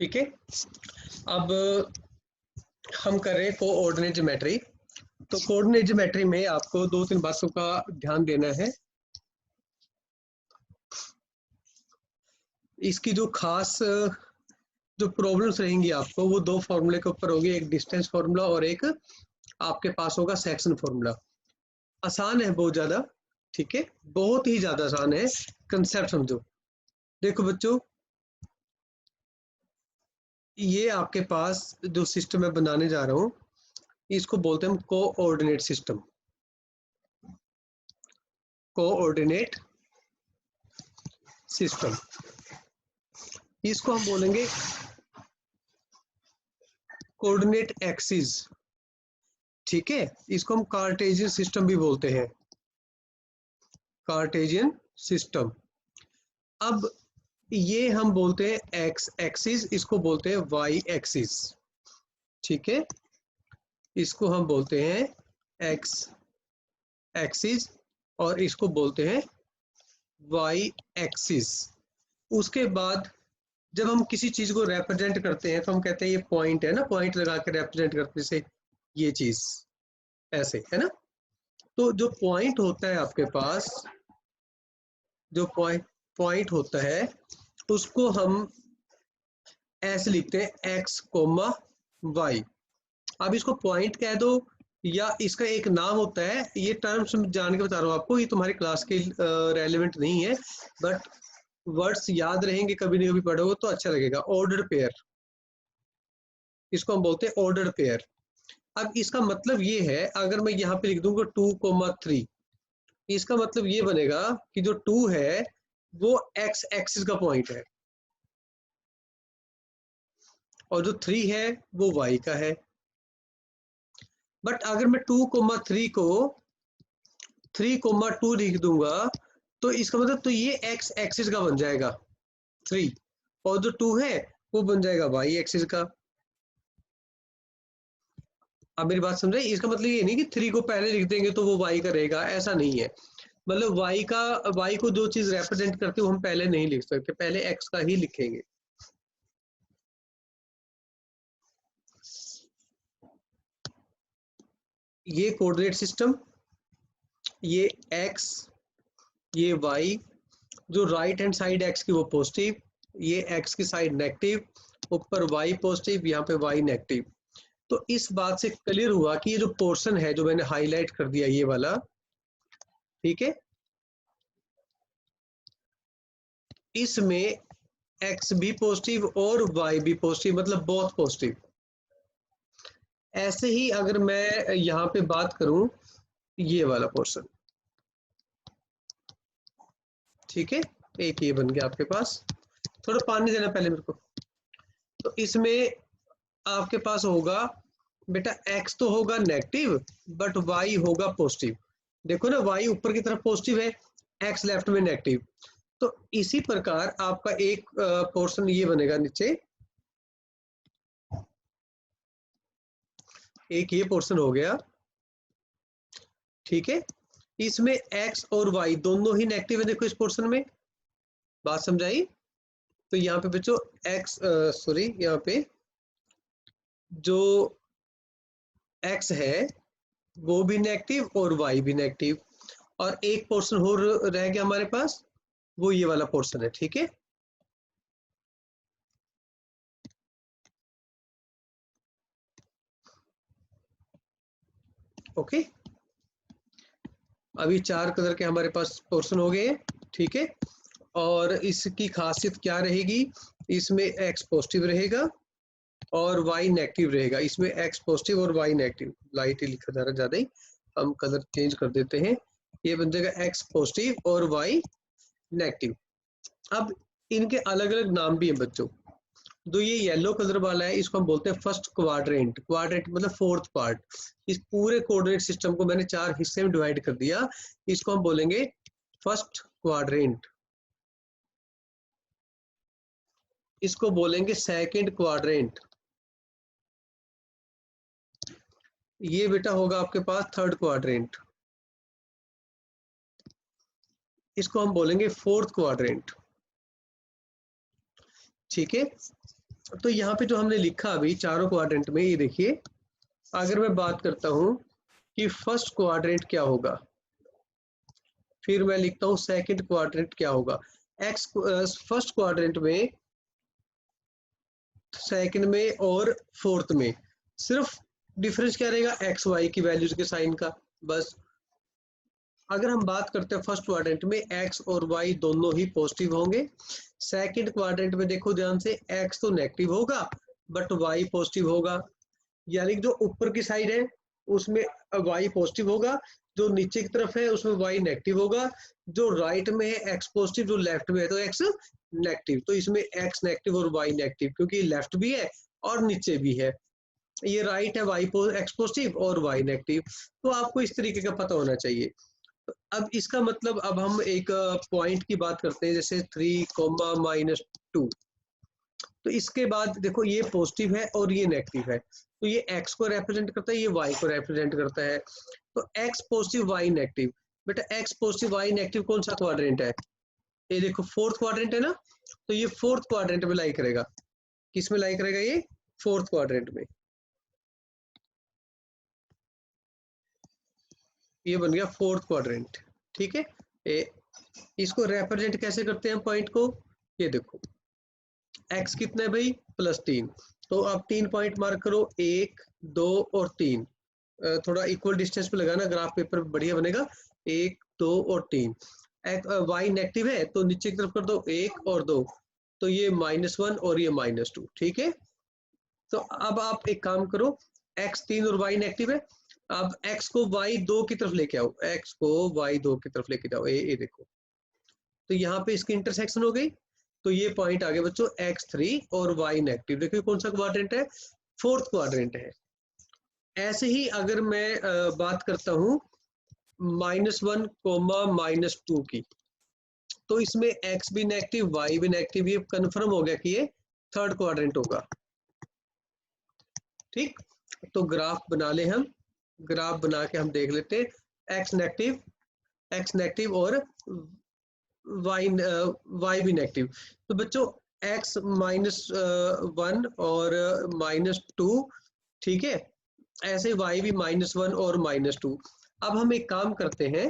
ठीक है। अब हम कर रहे हैं कोऑर्डिनेट ज्योमेट्री। तो कोऑर्डिनेट ज्योमेट्री में आपको 2-3 बातों का ध्यान देना है। इसकी जो खास जो प्रॉब्लम्स रहेंगी आपको, वो 2 फॉर्मूले के ऊपर होगी, एक डिस्टेंस फॉर्मूला और एक आपके पास होगा सेक्शन फॉर्मूला। आसान है बहुत ज़्यादा, ठीक है, बहुत ही ज़्यादा आसान है। कंसेप्ट समझो। देखो बच्चों, ये आपके पास जो सिस्टम मैं बनाने जा रहा हूँ, इसको बोलते हैं हम कोऑर्डिनेट सिस्टम। कोऑर्डिनेट सिस्टम, इसको हम बोलेंगे कोऑर्डिनेट एक्सिस, ठीक है। इसको हम कार्टेशियन सिस्टम भी बोलते हैं, कार्टेशियन सिस्टम। अब ये हम बोलते हैं एक्स एक्सिस, इसको बोलते हैं वाई एक्सिस, ठीक है। इसको हम बोलते हैं एक्स एक्सिस और इसको बोलते हैं वाई एक्सिस। उसके बाद जब हम किसी चीज को रिप्रेजेंट करते हैं तो हम कहते हैं ये पॉइंट है ना, पॉइंट लगा के रिप्रेजेंट करते हैं, जैसे ये चीज ऐसे है ना। तो जो पॉइंट होता है आपके पास, जो पॉइंट होता है, उसको हम ऐसे लिखते हैं एक्स कोमा वाई। अब इसको पॉइंट कह दो या इसका एक नाम होता है, ये टर्म्स जान के बता रहा हूँ आपको, ये तुम्हारी क्लास के रेलेवेंट नहीं है, बट वर्ड्स याद रहेंगे, कभी ना कभी पढ़ोगे तो अच्छा लगेगा। ऑर्डर पेयर, इसको हम बोलते हैं ऑर्डर पेयर। अब इसका मतलब ये है, अगर मैं यहाँ पे लिख दूंगा 2,3, इसका मतलब ये बनेगा कि जो 2 है वो एक्स एक्सिस का पॉइंट है और जो 3 है वो वाई का है। बट अगर मैं 2,3 को 3,2 लिख दूंगा तो इसका मतलब तो ये एक्स एक्सिस का बन जाएगा 3, और जो 2 है वो बन जाएगा वाई एक्सिस का। अब मेरी बात समझे, इसका मतलब ये नहीं कि 3 को पहले लिख देंगे तो वो वाई का रहेगा, ऐसा नहीं है। मतलब वाई को जो चीज रिप्रेजेंट करती है वो हम पहले नहीं लिख सकते, पहले एक्स का ही लिखेंगे। ये कोऑर्डिनेट सिस्टम, ये एक्स, ये वाई, जो राइट हैंड साइड एक्स की वो पॉजिटिव, ये एक्स की साइड नेगेटिव, ऊपर वाई पॉजिटिव, यहाँ पे वाई नेगेटिव। तो इस बात से क्लियर हुआ कि ये जो पोर्शन है जो मैंने हाईलाइट कर दिया ये वाला, ठीक है, इसमें एक्स भी पॉजिटिव और वाई भी पॉजिटिव, मतलब बहुत पॉजिटिव। ऐसे ही अगर मैं यहाँ पे बात करूं, ये वाला पोर्शन, ठीक है, एक ये बन गया आपके पास। थोड़ा पानी देना पहले मेरे को। तो इसमें आपके पास होगा बेटा, एक्स तो होगा नेगेटिव बट वाई होगा पॉजिटिव। देखो ना, वाई ऊपर की तरफ पॉजिटिव है, एक्स लेफ्ट में नेगेटिव। तो इसी प्रकार आपका एक पोर्शन ये बनेगा नीचे, एक ये पोर्शन हो गया, ठीक है। इसमें एक्स और वाई दोनों ही नेगेटिव है, देखो इस पोर्शन में, बात समझाई। तो यहाँ पे बच्चों एक्स सॉरी, यहाँ पे जो एक्स है वो भी नेगेटिव और वाई भी नेगेटिव, और एक पोर्शन और रह गया हमारे पास, वो ये वाला पोर्शन है, ठीक है। ओके, अभी 4 कलर के हमारे पास पोर्शन हो गए, ठीक है। और इसकी खासियत क्या रहेगी, इसमें एक्स पॉजिटिव रहेगा और वाई नेगेटिव रहेगा। इसमें एक्स पॉजिटिव और वाई नेगेटिव, लाइट ही लिखा जा रहा है ज्यादा ही, हम कलर चेंज कर देते हैं। ये बन जाएगा एक्स पॉजिटिव और वाई नेगेटिव। अब इनके अलग अलग नाम भी हैं बच्चों। जो ये येलो कलर वाला है इसको हम बोलते हैं फर्स्ट क्वाड्रेंट, क्वाड्रेंट मतलब फोर्थ पार्ट। इस पूरे कोऑर्डिनेट सिस्टम को मैंने 4 हिस्से में डिवाइड कर दिया, इसको हम बोलेंगे फर्स्ट क्वाड्रेंट, इसको बोलेंगे सेकंड क्वाड्रेंट, ये बेटा होगा आपके पास थर्ड क्वाड्रेंट, इसको हम बोलेंगे फोर्थ क्वाड्रेंट, ठीक है। तो यहाँ पे जो हमने लिखा अभी चारों क्वाड्रेंट में, ये देखिए, अगर मैं बात करता हूँ कि फर्स्ट क्वाड्रेंट क्या होगा, फिर मैं लिखता हूँ सेकंड क्वाड्रेंट क्या होगा। एक्स फर्स्ट क्वाड्रेंट में, सेकंड में और फोर्थ में सिर्फ डिफरेंस क्या रहेगा, एक्स वाई की वैल्यूज के साइन का, बस। अगर हम बात करते हैं फर्स्ट क्वाड्रेंट में, एक्स और वाई दोनों ही पॉजिटिव होंगे। सेकंड क्वाड्रेंट में देखो ध्यान से, एक्स तो नेगेटिव होगा बट वाई पॉजिटिव होगा, यानी कि जो ऊपर की साइड है उसमें वाई पॉजिटिव होगा, जो नीचे की तरफ है उसमें वाई नेगेटिव होगा, जो राइट में है एक्स पॉजिटिव, जो लेफ्ट में है तो एक्स नेगेटिव। तो इसमें एक्स नेगेटिव और वाई नेगेटिव, क्योंकि लेफ्ट भी है और नीचे भी है, ये राइट है वाई एक्स पॉजिटिव और वाई नेगेटिव। तो आपको इस तरीके का पता होना चाहिए। अब इसका मतलब, अब हम एक पॉइंट की बात करते हैं, जैसे 3, -2। तो इसके बाद देखो ये पॉजिटिव है और ये नेगेटिव है, तो ये x को रिप्रेजेंट करता है, ये y को रिप्रेजेंट करता है। तो x पॉजिटिव y नेगेटिव, बेटा x पॉजिटिव y नेगेटिव कौन सा क्वाड्रेंट है, ये देखो फोर्थ क्वाड्रेंट है ना, तो ये फोर्थ क्वाड्रेंट में लाई करेगा। किस में लाई करेगा, ये फोर्थ क्वाड्रेंट में। ये बन गया फोर्थ क्वाड्रेंट, ठीक है। इसको रिप्रेजेंट कैसे करते हैं पॉइंट को, ये देखो x कितना है भाई, +3। तो आप 3 पॉइंट मार्क करो, 1, 2 और 3। थोड़ा इक्वल डिस्टेंस पे लगाना, ग्राफ पेपर बढ़िया बनेगा। 1, 2 और 3। y नेगेटिव है तो नीचे की तरफ कर दो 1 और 2, तो ये -1 और ये -2, ठीक है। तो अब आप एक काम करो, x 3 और y नेगेटिव है, अब x को y 2 की तरफ लेके आओ, x को y 2 की तरफ लेके जाओ, ये देखो, तो यहाँ पे इसकी इंटरसेक्शन हो गई, तो ये पॉइंट आ गया बच्चों x3 और y नेगेटिव। देखिए कौन सा क्वाड्रेंट है, फोर्थ क्वाड्रेंट है। ऐसे ही अगर मैं बात करता हूँ -1, -2 की, तो इसमें x भी नेगेटिव y भी नेगेटिव, ये कंफर्म हो गया कि ये थर्ड क्वाड्रेंट होगा, ठीक। तो ग्राफ बना ले हम, ग्राफ बना के हम देख लेते हैं, x नेगेटिव और y भी नेगेटिव। तो बच्चों x -1 और -2, ठीक है, ऐसे y भी -1 और -2। अब हम एक काम करते हैं,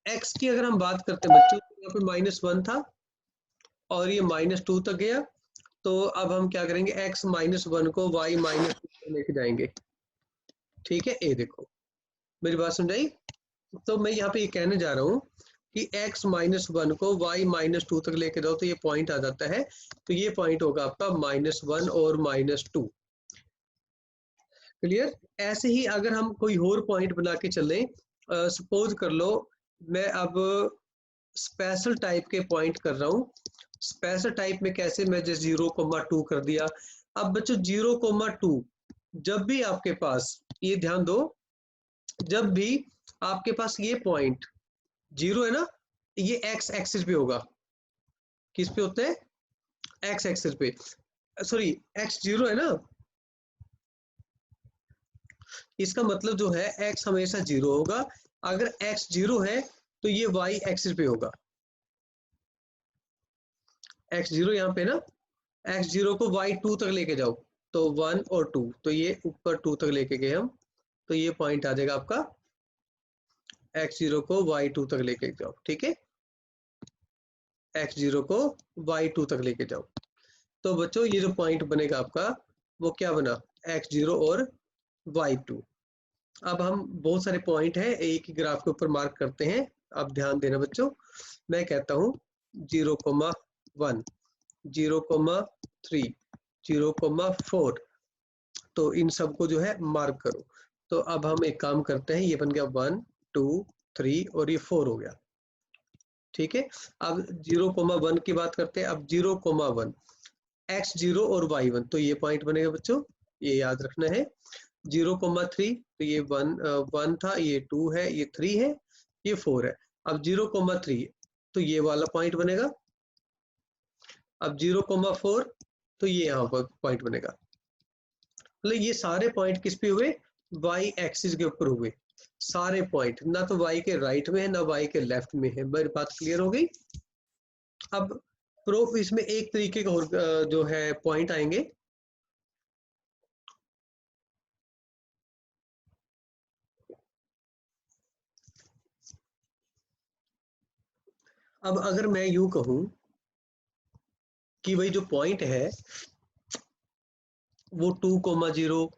x की अगर हम बात करते हैं बच्चों, यहाँ पे -1 था और ये -2 तक गया, तो अब हम क्या करेंगे, x -1 को y -2 लेके जाएंगे, ठीक है। ये देखो मेरी बात समझाई। तो मैं यहाँ पे ये कहने जा रहा हूँ कि x -1 को y -2 तक लेके जाओ तो ये पॉइंट आ जाता है, तो ये पॉइंट होगा आपका -1 और -2। क्लियर। ऐसे ही अगर हम कोई और पॉइंट बना के चलें, सपोज कर लो मैं अब स्पेशल टाइप के पॉइंट कर रहा हूँ। स्पेशल टाइप में कैसे, मैं जैसे 0,2 कर दिया। अब बच्चों 0,2 जब भी आपके पास, ये ध्यान दो, जब भी आपके पास ये पॉइंट 0 है ना, ये x एक्सिस पे होगा। किस पे होता है, x एक्सिस पे, सॉरी x 0 है ना, इसका मतलब जो है x हमेशा 0 होगा। अगर x 0 है तो ये y एक्सिस पे होगा। x 0 यहाँ पे ना, x 0 को y 2 तक लेके जाओ, तो 1 और 2, तो ये ऊपर 2 तक लेके गए हम, तो ये पॉइंट आ जाएगा आपका, x 0 को y 2 तक लेके जाओ, ठीक है। x 0 को y 2 तक लेके जाओ, तो बच्चों ये जो पॉइंट बनेगा आपका, वो क्या बना, x 0 और y 2। अब हम बहुत सारे पॉइंट हैं, एक ही ग्राफ के ऊपर मार्क करते हैं। अब ध्यान देना बच्चों, मैं कहता हूँ 0,1, 0,3, 0,4, तो इन सबको जो है मार्क करो। तो अब हम एक काम करते हैं, ये बन गया 1, 2, 3 और ये 4 हो गया, ठीक है। अब 0,1 की बात करते हैं। अब 0,1, x 0 और y 1, तो ये पॉइंट बनेगा बच्चों, ये याद रखना है। 0,3, तो ये 1 था, ये 2 है, ये 3 है, ये 4 है। अब 0,3, तो ये वाला पॉइंट बनेगा। अब 0,4, तो ये यहाँ पर पॉइंट बनेगा। मतलब ये सारे पॉइंट किस पे हुए, y एक्सिस के ऊपर हुए सारे पॉइंट, ना तो y के राइट में है ना y के लेफ्ट में है। मेरी बात क्लियर हो गई। अब प्रूफ इसमें एक तरीके का और जो है पॉइंट आएंगे। अब अगर मैं यूं कहूं कि भाई जो पॉइंट है वो 2,0,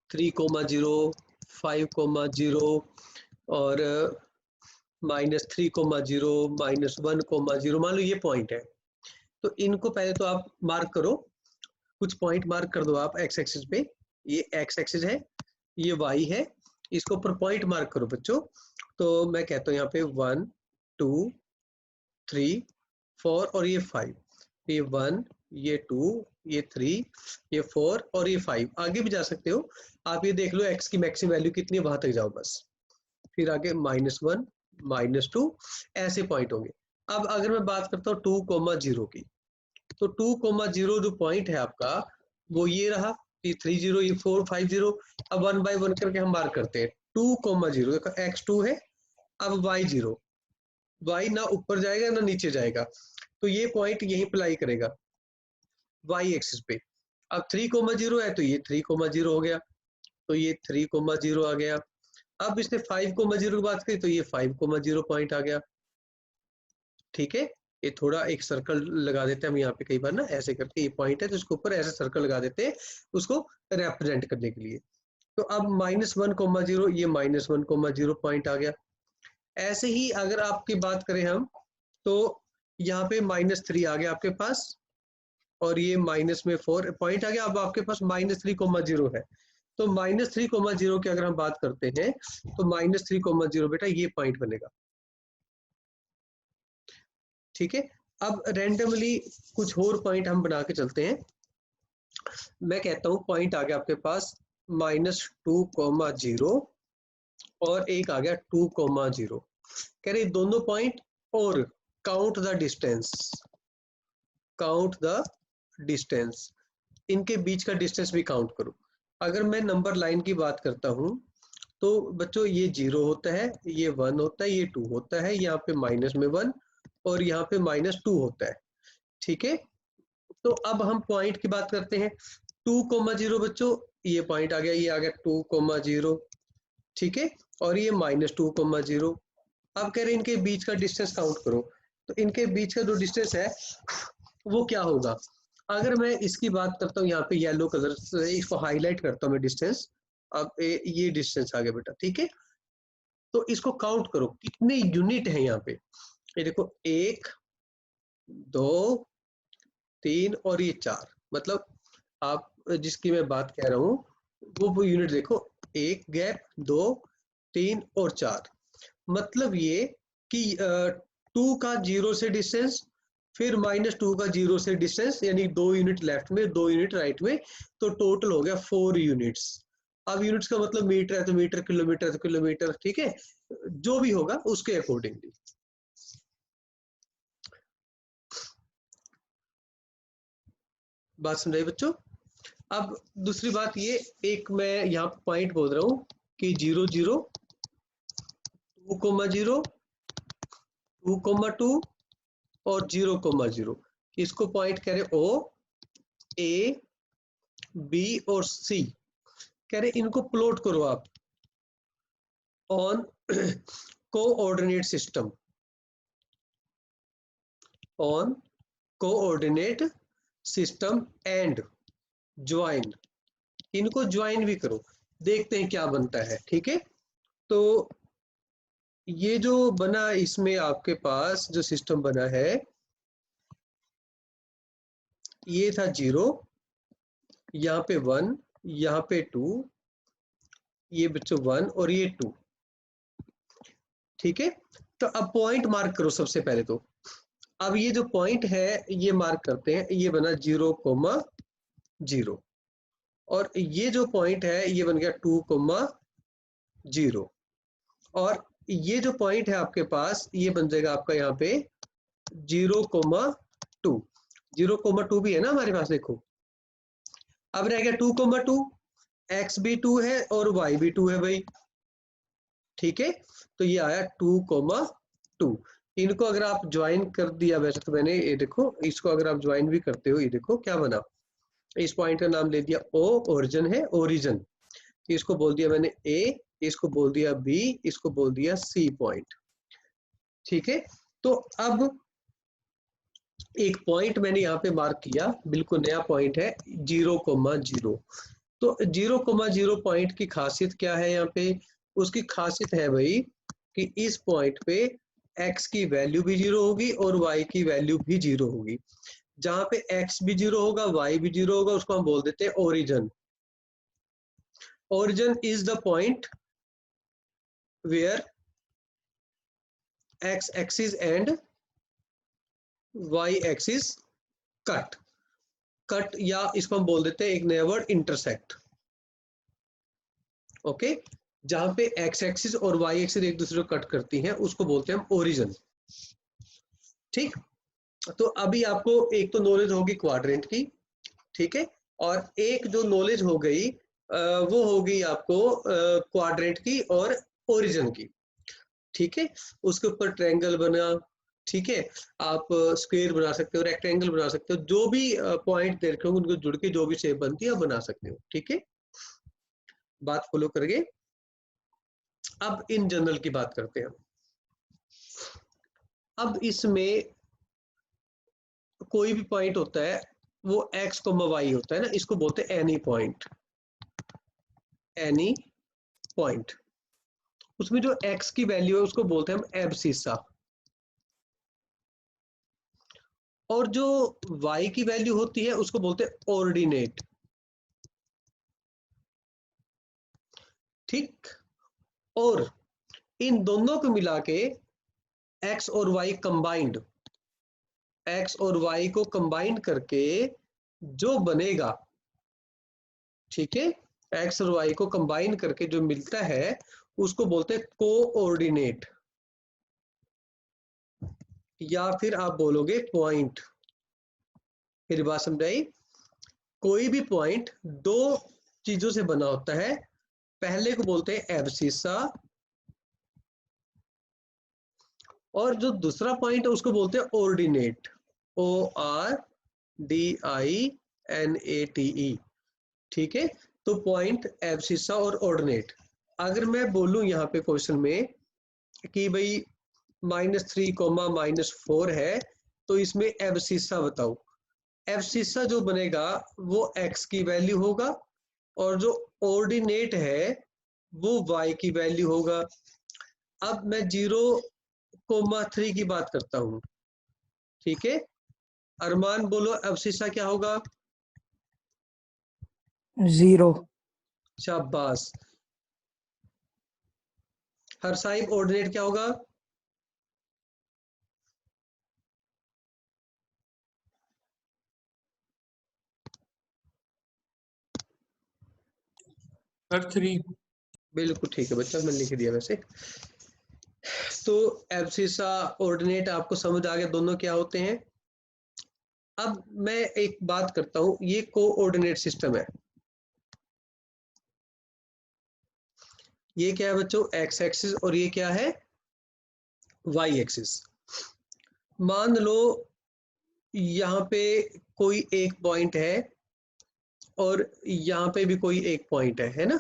3,0, 5,0 और -3,0, -1,0, मान लो ये पॉइंट है। तो इनको पहले तो आप मार्क करो, कुछ पॉइंट मार्क कर दो आप एक्स एक्सिस पे। ये एक्स एक्सिस है, ये वाई है, इसको ऊपर पॉइंट मार्क करो बच्चों। तो मैं कहता हूँ यहाँ पे 1, 2, 3, 4 और ये 5। ये 1, ये 2, ये 3, ये 4 और ये 5। आगे भी जा सकते हो आप। ये देख लो एक्स की मैक्सिमम वैल्यू कितनी है, वहां तक जाओ बस। फिर आगे -1, -2 ऐसे पॉइंट होंगे। अब अगर मैं बात करता हूँ 2,0 की, तो 2,0 जो पॉइंट है आपका वो ये रहा, ये 30, ये 4, 50। अब 1 बाय 1 करके हम मार्क करते हैं। 2,0 देखो x2 है, अब y0, y ना ऊपर जाएगा ना नीचे जाएगा, तो ये पॉइंट यहीं अप्लाई करेगा y एक्सिस पे। अब 3,0 है तो ये 3,0 हो गया, तो ये 3,0 आ गया। अब इसने 5,0 की बात करी तो ये 5,0 पॉइंट आ गया। ठीक है, ये थोड़ा एक सर्कल लगा देते हैं हम यहाँ पे, कई बार ना ऐसे करके ये पॉइंट है तो इसके ऊपर ऐसे सर्कल लगा देते हैं उसको रिप्रेजेंट करने के लिए। तो अब -1,0, ये -1,0 पॉइंट आ गया। ऐसे ही अगर आपकी बात करें हम, तो यहाँ पे -3 आ गया आपके पास, और ये -4 पॉइंट आ गया। अब आपके पास -3,0 है, तो -3,0 की अगर हम बात करते हैं तो -3,0 बेटा ये पॉइंट बनेगा। ठीक है, अब रैंडमली कुछ और पॉइंट हम बना के चलते हैं। मैं कहता हूं पॉइंट आ गया आपके पास -2,0 और एक आ गया 2,0। कह रहे दोनों पॉइंट, और count the distance, count the distance, इनके बीच का डिस्टेंस भी काउंट करो। अगर मैं नंबर लाइन की बात करता हूं तो बच्चों ये 0 होता है, ये 1 होता है, ये 2 होता है, यहाँ पे माइनस में 1 और यहाँ पे -2 होता है। ठीक है, तो अब हम पॉइंट की बात करते हैं। 2,0 बच्चों ये पॉइंट आ गया, ये आ गया 2,0। ठीक है, और ये -2,0। अब कह रहे हैं इनके बीच का डिस्टेंस काउंट करो। तो इनके बीच का जो डिस्टेंस है वो क्या होगा। अगर मैं इसकी बात करता हूँ यहाँ पे येलो कलर से इसको हाईलाइट करता हूँ मैं डिस्टेंस। अब ये डिस्टेंस आ गया बेटा। ठीक है, तो इसको काउंट करो कितने यूनिट है यहाँ पे। ये देखो 1, 2, 3 और ये 4। मतलब आप जिसकी मैं बात कह रहा हूँ वो यूनिट देखो, 1 गैप, 2, 3 और 4। मतलब ये कि 2 का 0 से डिस्टेंस, फिर -2 का 0 से डिस्टेंस, यानी 2 यूनिट लेफ्ट में 2 यूनिट राइट में, तो टोटल हो गया 4 यूनिट्स। अब यूनिट्स का मतलब मीटर है तो मीटर, किलोमीटर है तो किलोमीटर। ठीक है, जो भी होगा उसके अकॉर्डिंगली। बात समझाई बच्चों। अब दूसरी बात ये, एक मैं यहाँ पॉइंट बोल रहा हूँ कि 0, 0, 2,0, 2,2 और 0,0। इसको पॉइंट कह रहे ओ, ए, बी और सी। कह रहे इनको प्लॉट करो आप on coordinate system, on coordinate system and join. इनको ज्वाइन भी करो, देखते हैं क्या बनता है। ठीक है, तो ये जो बना इसमें आपके पास जो सिस्टम बना है, ये था 0, यहाँ पे 1, यहाँ पे 2, ये बच्चों 1 और ये 2। ठीक है, तो अब पॉइंट मार्क करो सबसे पहले तो। अब ये जो पॉइंट है ये मार्क करते हैं, ये बना 0,0 और ये जो पॉइंट है ये बन गया 2,0 और ये जो पॉइंट है आपके पास ये बन जाएगा आपका यहाँ पे 0,2। 0,2 भी है ना हमारे पास, देखो। अब रह गया 2,2, एक्स भी 2 है और वाई भी 2 है भाई। ठीक है, तो ये आया 2,2। इनको अगर आप ज्वाइन कर दिया, वैसे तो मैंने ये देखो, इसको अगर आप ज्वाइन भी करते हो, ये देखो क्या बना, इस पॉइंट का नाम ले दिया ओ, ओरिजिन है, ओरिजिन, इसको बोल दिया मैंने ए, इसको बोल दिया बी, इसको बोल दिया सी पॉइंट। ठीक है, तो अब एक पॉइंट मैंने यहाँ पे मार्क किया, बिल्कुल नया पॉइंट है 0,0। तो 0,0 पॉइंट की खासियत क्या है यहाँ पे? उसकी खासियत है भाई कि इस पॉइंट पे x की वैल्यू भी 0 होगी और y की वैल्यू भी 0 होगी। जहां पे x भी 0 होगा, y भी 0 होगा, उसको हम बोल देते हैं origin. Origin is the point where x axis and y axis cut, cut या इसको हम बोल देते हैं एक नया वर्ड इंटरसेक्ट। ओके, जहां पे x एक्सिस और y एक्सिस एक दूसरे को कट करती हैं उसको बोलते हैं हम ओरिजिन। ठीक, तो अभी आपको एक तो नॉलेज होगी क्वाड्रेंट की, ठीक है, और एक जो नॉलेज हो गई वो होगी आपको क्वाड्रेंट की और ओरिजिन की। ठीक है, उसके ऊपर ट्रायंगल बना, ठीक है, आप स्क्वायर बना सकते हो, रेक्टेंगल बना सकते हो, जो भी पॉइंट दे रखे हो उनको जुड़ के जो भी शेप बनती है आप बना सकते हो। ठीक है, बात फॉलो करके अब इन जनरल की बात करते हैं। अब इसमें कोई भी पॉइंट होता है वो x, y होता है ना, इसको बोलते हैं एनी पॉइंट। एनी पॉइंट, उसमें जो x की वैल्यू है उसको बोलते हैं हम एब्सिसा, और जो y की वैल्यू होती है उसको बोलते हैं ऑर्डिनेट। ठीक, और इन दोनों को मिला के x और y कंबाइंड, x और y को कंबाइंड करके जो बनेगा, ठीक है, x और y को कंबाइन करके जो मिलता है उसको बोलते हैं कोऑर्डिनेट, या फिर आप बोलोगे पॉइंट। फिर बात समझाई, कोई भी पॉइंट दो चीजों से बना होता है, पहले को बोलते हैं एब्सिसा, और जो दूसरा पॉइंट है उसको बोलते हैं ऑर्डिनेट, ORDINATE। ठीक है, तो पॉइंट, एब्सिसा और ऑर्डिनेट। अगर मैं बोलूं यहाँ पे क्वेश्चन में कि भाई -3, -4 है, तो इसमें एब्सिसा बताओ। एब्सिसा जो बनेगा वो x की वैल्यू होगा, और जो ऑर्डिनेट है वो y की वैल्यू होगा। अब मैं 0,3 की बात करता हूँ। ठीक है, अरमान बोलो एब्सिसा क्या होगा? 0। शाबाश। हर साहिब ऑर्डिनेट क्या होगा? सर 3। बिल्कुल ठीक है बच्चा, मैंने लिख दिया वैसे। तो एब्सिसा, ऑर्डिनेट आपको समझ आ गया दोनों क्या होते हैं। अब मैं एक बात करता हूं, ये कोऑर्डिनेट सिस्टम है। ये क्या है बच्चों? एक्स एक्सिस, और ये क्या है? Y axis. मान लो यहाँ पे कोई एक पॉइंट है और यहाँ पे भी कोई एक पॉइंट है ना,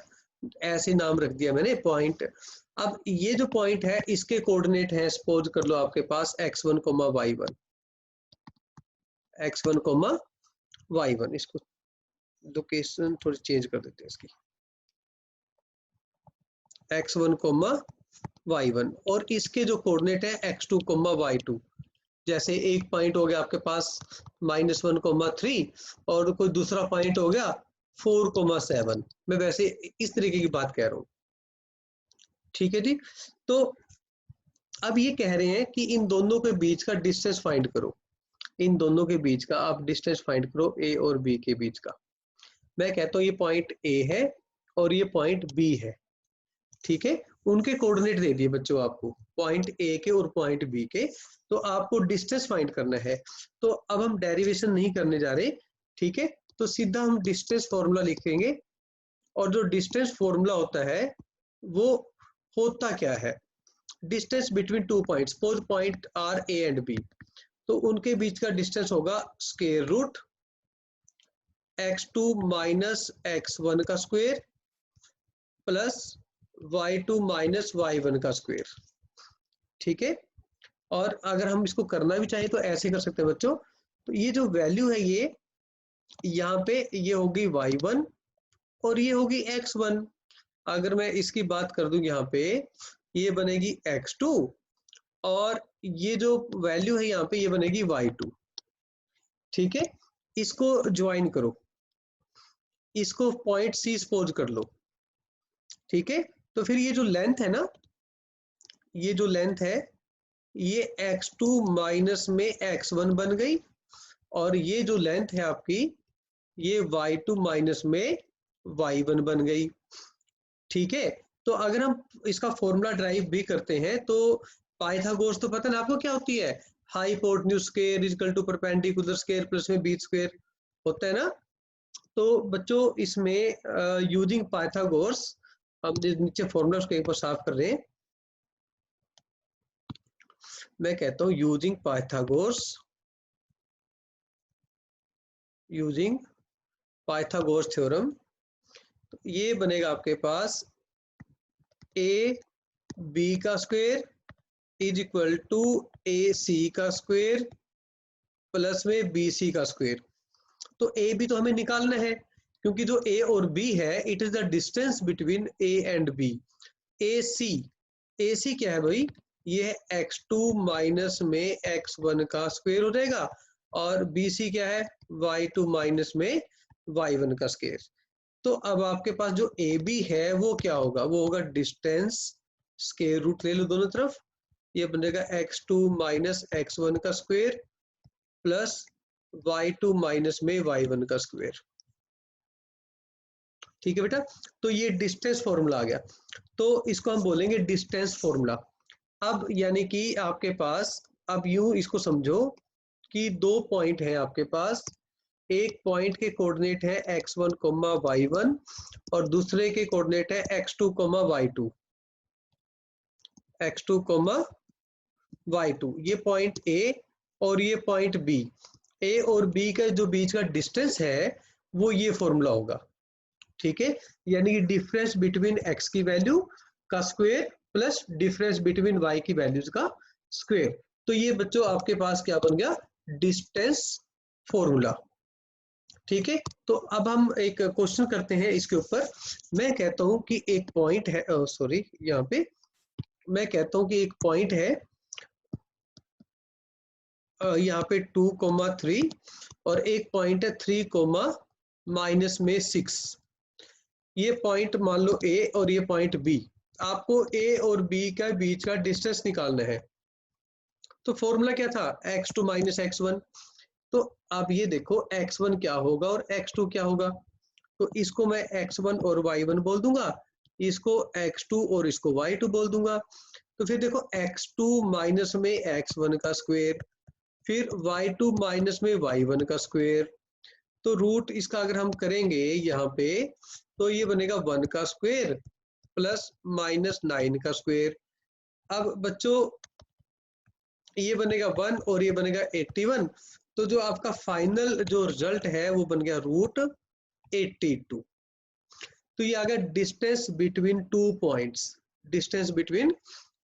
ऐसे नाम रख दिया मैंने पॉइंट। अब ये जो पॉइंट है इसके कोऑर्डिनेट है, सपोज कर लो आपके पास x1, y1, x1, y1। इसको लोकेशन थोड़ी चेंज कर देते हैं इसकी, x1, y1, और इसके जो कोऑर्डिनेट है x2, y2। जैसे एक पॉइंट हो गया आपके पास -1,3, और कोई दूसरा पॉइंट हो गया 4,7। मैं वैसे इस तरीके की बात कह रहा हूँ। ठीक है जी, तो अब ये कह रहे हैं कि इन दोनों के बीच का डिस्टेंस फाइंड करो। इन दोनों के बीच का आप डिस्टेंस फाइंड करो, ए और बी के बीच का। मैं कहता हूँ ये पॉइंट ए है और ये पॉइंट बी है। ठीक है, उनके कोऑर्डिनेट दे दिए बच्चों आपको, पॉइंट ए के और पॉइंट बी के। तो आपको डिस्टेंस फाइंड करना है। तो अब हम डेरिवेशन नहीं करने जा रहे, ठीक है, तो सीधा हम डिस्टेंस फॉर्मूला लिखेंगे। और जो डिस्टेंस फॉर्मूला होता है वो होता क्या है? Distance between two points, suppose point are A and B, तो उनके बीच का डिस्टेंस होगा square root x2 minus x1 का square plus y2 minus y1 का स्क्वायर। ठीक है, और अगर हम इसको करना भी चाहें तो ऐसे कर सकते हैं बच्चों। तो ये जो वैल्यू है ये यहाँ पे ये होगी y1 और ये होगी x1। अगर मैं इसकी बात कर दूं यहाँ पे, ये बनेगी x2 और ये जो वैल्यू है यहाँ पे ये बनेगी y2। ठीक है, इसको ज्वाइन करो, इसको पॉइंट सी सपोज कर लो। ठीक है, तो फिर ये जो लेंथ है ना, ये जो लेंथ है ये x2 माइनस में x1 बन गई, और ये जो लेंथ है आपकी ये y2 माइनस में y1 बन गई। ठीक है, तो अगर हम इसका फॉर्मूला ड्राइव भी करते हैं तो पाइथागोरस तो पता ना आपको क्या होती है, hypotenuse square is equal to perpendicular square plus में बीच स्क्वायर होता है ना। तो बच्चों इसमें यूजिंग पाइथागोरस, हम नीचे फॉर्मूला उसको एक बार साफ कर रहे हैं। मैं कहता हूं using Pythagoras, using Pythagoras theorem, तो ये बनेगा आपके पास ए बी का स्क्वायर इज इक्वल टू ए सी का स्क्वायर प्लस में बी सी का स्क्वायर। तो ए बी तो हमें निकालना है, क्योंकि जो ए और बी है it is the distance between A and B. A C क्या है भाई, ये है x2 माइनस में x1 का स्क्वायर हो जाएगा, और बी सी क्या है y2 माइनस में y1 का स्क्वायर। तो अब आपके पास जो ए बी है वो क्या होगा, वो होगा डिस्टेंस, स्क्वायर रूट ले लो दोनों तरफ, ये बनेगा x2 माइनस x1 का स्क्वायर प्लस y2 माइनस में y1 का स्क्वायर। ठीक है बेटा, तो ये डिस्टेंस फॉर्मूला आ गया, तो इसको हम बोलेंगे डिस्टेंस फॉर्मूला। अब यानी कि आपके पास, अब यूं इसको समझो कि दो पॉइंट है आपके पास, एक पॉइंट के कोऑर्डिनेट है x1, y1 और दूसरे के कोऑर्डिनेट है x2, y2, x2, y2। ये पॉइंट A और ये पॉइंट B, A और B का जो बीच का डिस्टेंस है वो ये फॉर्मूला होगा। ठीक है, यानी कि डिफरेंस बिटवीन x की वैल्यू का square plus difference between y की वैल्यूज का स्क्वायर। तो ये बच्चों आपके पास क्या बन गया, डिस्टेंस फॉर्मूला। ठीक है, तो अब हम एक क्वेश्चन करते हैं इसके ऊपर। मैं कहता हूं कि एक पॉइंट है, सॉरी यहाँ पे मैं कहता हूं कि एक पॉइंट है यहाँ पे 2,3 और एक पॉइंट है 3, माइनस में 6। ये पॉइंट मान लो A और ये पॉइंट B। आपको A और B का बीच का डिस्टेंस निकालना है। तो फॉर्मूला क्या था, x2 माइनस x1। तो अब ये देखो x1 क्या होगा और x2 क्या होगा, तो इसको मैं x1 और y1 बोल दूंगा, इसको x2 और इसको y2 बोल दूंगा। तो फिर देखो x2 माइनस में x1 का स्क्वायर, फिर y2 माइनस में y1 का स्क्वायर। तो रूट इसका अगर हम करेंगे यहाँ पे, तो ये बनेगा 1 का स्क्वायर प्लस माइनस 9 का स्क्वायर। अब बच्चों ये बनेगा 1 और ये बनेगा 81। तो जो आपका फाइनल जो रिजल्ट है वो बन गया रूट 82। तो ये आ गया distance between two points, distance between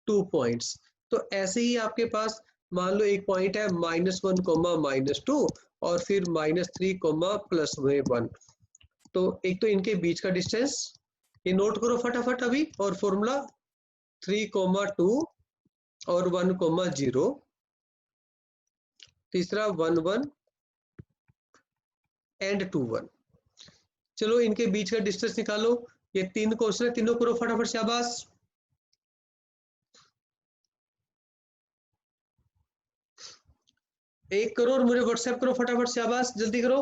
two points. तो ऐसे ही आपके पास मान लो एक पॉइंट है -1, -2 और फिर -3, +1। तो एक तो इनके बीच का डिस्टेंस ये नोट करो फटाफट अभी, और फॉर्मूला 3, 2 और 1, 0, तीसरा 1, 1 एंड 2, 1। चलो इनके बीच का डिस्टेंस निकालो। ये 3 क्वेश्चन है, तीनों करो फटाफट, शाबाश। एक करो और मुझे व्हाट्सएप करो फटाफट, शाबाश जल्दी करो।